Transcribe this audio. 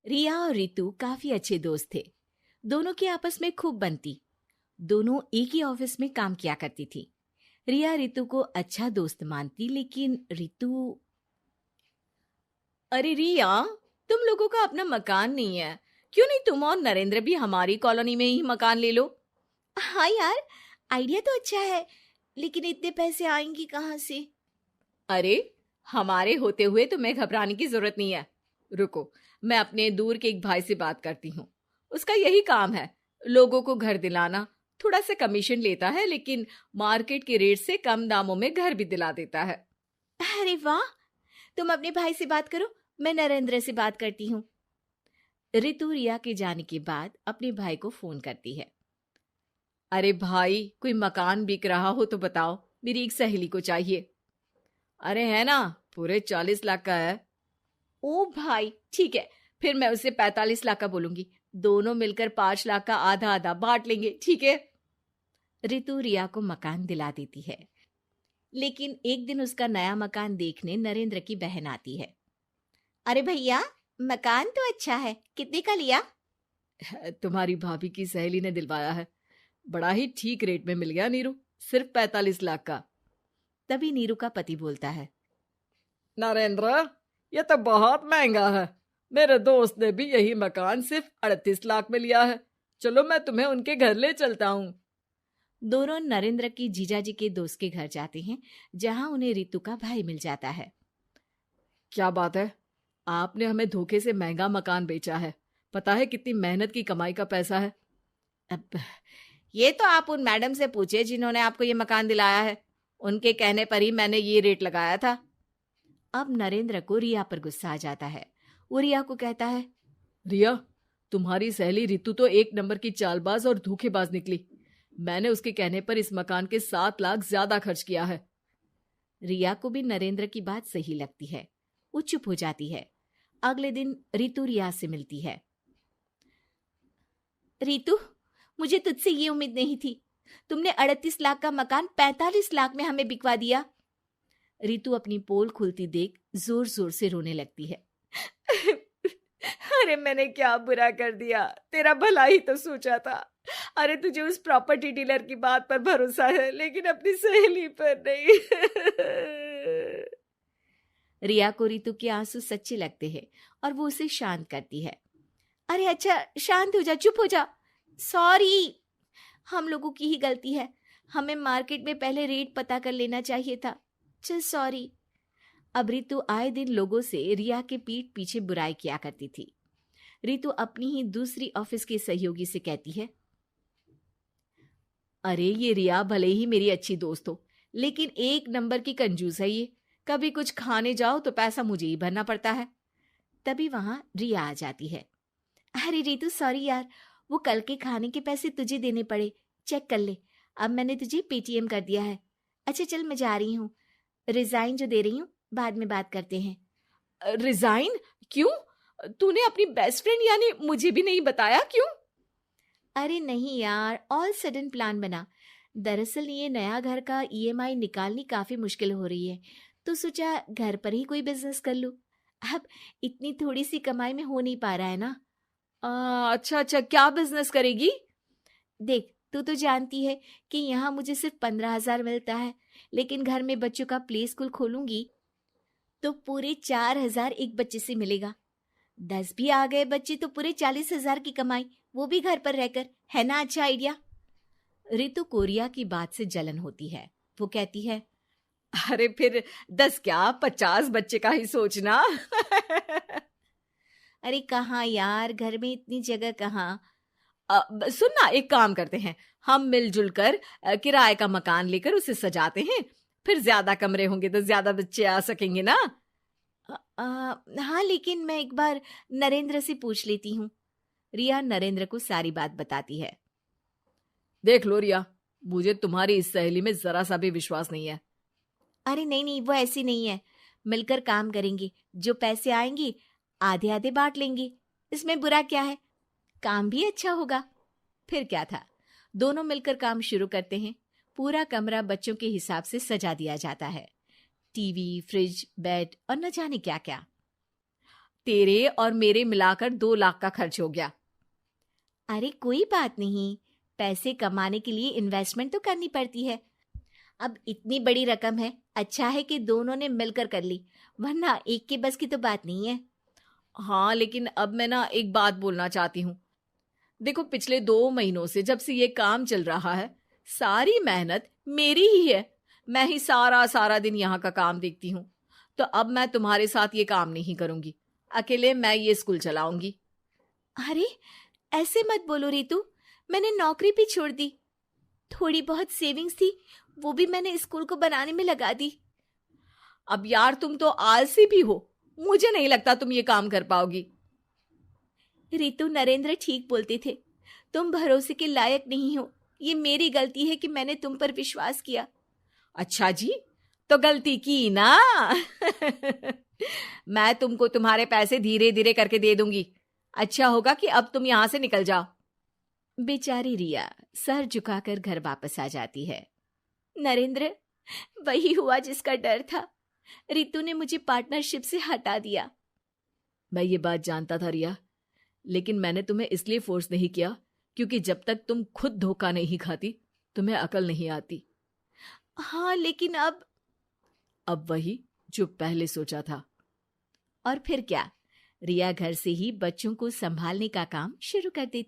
रिया और रितु काफी अच्छे दोस्त थे। दोनों की आपस में खूब बनती। दोनों एक ही ऑफिस में काम किया करती थी। रिया रितु को अच्छा दोस्त मानती, लेकिन रितु। अरे रिया, तुम लोगों का अपना मकान नहीं है, क्यों नहीं तुम और नरेंद्र भी हमारी कॉलोनी में ही मकान ले लो? हाँ यार, आइडिया तो अच्छा है, लेकिन इतने पैसे आएंगे कहाँ से? अरे, हमारे होते हुए तुम्हें घबराने की जरूरत नहीं है। रुको, मैं अपने दूर के एक भाई से बात करती हूँ। उसका यही काम है, लोगों को घर दिलाना। थोड़ा सा कमीशन लेता है, लेकिन मार्केट के रेट से कम दामों में घर भी दिला देता है। अरे वाह, तुम अपने भाई से बात करो, मैं नरेंद्र से बात करती हूँ। रितु रिया के जाने के बाद अपने भाई को फोन करती है। अरे भाई, कोई मकान बिक रहा हो तो बताओ, मेरी एक सहेली को चाहिए। अरे है ना, पूरे 40 लाख का है। ओ भाई, ठीक है, फिर मैं उसे 45 लाख का बोलूंगी। दोनों मिलकर 5 लाख का आधा आधा बांट लेंगे, ठीक है? रितु रिया को मकान दिला देती है। लेकिन एक दिन उसका नया मकान देखने नरेंद्र की बहन आती है। अरे भैया, मकान तो अच्छा है, कितने का लिया? तुम्हारी भाभी की सहेली ने दिलवाया है। बड़ा ही ठीक रेट में मिल गया नीरू, सिर्फ 45 लाख का। तभी नीरू का पति बोलता है। नरेंद्र, ये तो बहुत महंगा है। मेरे दोस्त ने भी यही मकान सिर्फ 38 लाख में लिया है। चलो, मैं तुम्हें उनके घर ले चलता हूँ। दोनों नरेंद्र की जीजाजी के दोस्त के घर जाते हैं, जहां उन्हें रितु का भाई मिल जाता है। क्या बात है, आपने हमें धोखे से महंगा मकान बेचा है। पता है कितनी मेहनत की कमाई का पैसा है। अब ये तो आप उन मैडम से पूछे जिन्होंने आपको ये मकान दिलाया है। उनके कहने पर ही मैंने ये रेट लगाया था। अब नरेंद्र को रिया पर गुस्सा आ जाता है। वो रिया को कहता है, रिया, तुम्हारी सहेली रितु तो एक नंबर की चालबाज और धोखेबाज निकली। मैंने उसके कहने पर इस मकान के 7 लाख ज्यादा खर्च किया है। रिया को भी नरेंद्र की बात सही लगती है। वो चुप हो जाती है। अगले दिन रितु रिया से मिलती है। रितु, मुझे तुझसे ये उम्मीद नहीं थी। तुमने 38 लाख का मकान 45 लाख में हमें बिकवा दिया। रितु अपनी पोल खुलती देख जोर जोर से रोने लगती है। अरे मैंने क्या बुरा कर दिया, तेरा भला ही तो सोचा था। अरे तुझे उस प्रॉपर्टी डीलर की बात पर भरोसा है, लेकिन अपनी सहेली पर नहीं। रिया को रितु के आंसू सच्चे लगते हैं और वो उसे शांत करती है। अरे अच्छा, शांत हो जा, चुप हो जा। सॉरी, हम लोगों की ही गलती है। हमें मार्केट में पहले रेट पता कर लेना चाहिए था। चल सॉरी। अब रितु आए दिन लोगों से रिया के पीठ पीछे बुराई किया करती थी। रितु अपनी ही दूसरी ऑफिस की सहयोगी से कहती है, अरे ये रिया भले ही मेरी अच्छी दोस्त हो, लेकिन एक नंबर की कंजूस है ये। कभी कुछ खाने जाओ तो पैसा मुझे ही भरना पड़ता है। तभी वहां रिया आ जाती है। अरे रितु, सॉरी यार, वो कल के खाने के पैसे तुझे देने पड़े। चेक कर ले, अब मैंने तुझे पेटीएम कर दिया है। अच्छा चल, मैं जा रही हूँ। रिजाइन जो दे रही हूँ, बाद में बात करते हैं। रिजाइन? क्यों? तूने अपनी बेस्ट फ्रेंड यानी मुझे भी नहीं बताया, क्यों? अरे नहीं यार, ऑल सडन प्लान बना। दरअसल ये नया घर का ईएमआई निकालनी काफी मुश्किल हो रही है, तो सोचा घर पर ही कोई बिजनेस कर लूं। अब इतनी थोड़ी सी कमाई में हो नहीं पा रहा है ना। अच्छा अच्छा, क्या बिजनेस करेगी? देख, तू तो जानती है कि यहाँ मुझे सिर्फ 15,000 मिलता है, लेकिन घर में बच्चों का प्ले स्कूल खोलूंगी तो पूरे 4,000 एक बच्चे से मिलेगा। 10 भी आ गए बच्चे तो पूरे 40,000 की कमाई, वो भी घर पर रहकर। है ना अच्छा आइडिया? रितु को रिया की बात से जलन होती है। वो कहती है, अरे फिर 10 क्या 50 बच्चे का ही सोचना। अरे कहाँ यार, घर में इतनी जगह कहाँ। सुन ना, एक काम करते हैं, हम मिलजुल कर किराए का मकान लेकर उसे सजाते हैं। फिर ज्यादा कमरे होंगे तो ज्यादा बच्चे आ सकेंगे ना। हाँ, लेकिन मैं एक बार नरेंद्र से पूछ लेती हूँ। रिया नरेंद्र को सारी बात बताती है। देख लो रिया, मुझे तुम्हारी इस सहेली में जरा सा भी विश्वास नहीं है। अरे नहीं नहीं, वो ऐसी नहीं है। मिलकर काम करेंगे, जो पैसे आएंगे आधे आधे बांट लेंगे। इसमें बुरा क्या है, काम भी अच्छा होगा। फिर क्या था, दोनों मिलकर काम शुरू करते हैं। पूरा कमरा बच्चों के हिसाब से सजा दिया जाता है। टीवी, फ्रिज, बेड और न जाने क्या क्या। तेरे और मेरे मिलाकर 2 लाख का खर्च हो गया। अरे कोई बात नहीं, पैसे कमाने के लिए इन्वेस्टमेंट तो करनी पड़ती है। अब इतनी बड़ी रकम है, अच्छा है कि दोनों ने मिलकर कर ली, वरना एक के बस की तो बात नहीं है। हाँ, लेकिन अब मैं ना एक बात बोलना चाहती हूँ। देखो, पिछले 2 महीनों से जब से ये काम चल रहा है, सारी मेहनत मेरी ही है। मैं ही सारा दिन यहाँ का काम देखती हूँ। तो अब मैं तुम्हारे साथ ये काम नहीं करूंगी। अकेले मैं ये स्कूल चलाऊंगी। अरे ऐसे मत बोलो रितु, मैंने नौकरी भी छोड़ दी। थोड़ी बहुत सेविंग्स थी, वो भी मैंने स्कूल को बनाने में लगा दी। अब यार, तुम तो आलसी भी हो। मुझे नहीं लगता तुम ये काम कर पाओगी। रितु, नरेंद्र ठीक बोलते थे, तुम भरोसे के लायक नहीं हो। ये मेरी गलती है कि मैंने तुम पर विश्वास किया। अच्छा जी, तो गलती की ना। मैं तुमको तुम्हारे पैसे धीरे धीरे करके दे दूंगी। अच्छा होगा कि अब तुम यहां से निकल जाओ। बेचारी रिया सर झुकाकर घर वापस आ जाती है। नरेंद्र, वही हुआ जिसका डर था। रितु ने मुझे पार्टनरशिप से हटा दिया। मैं ये बात जानता था रिया, लेकिन मैंने तुम्हें इसलिए फोर्स नहीं किया क्योंकि जब तक तुम खुद धोखा नहीं खाती, तुम्हें अकल नहीं आती। हाँ, लेकिन अब वही जो पहले सोचा था। और फिर क्या, रिया घर से ही बच्चों को संभालने का काम शुरू कर देती।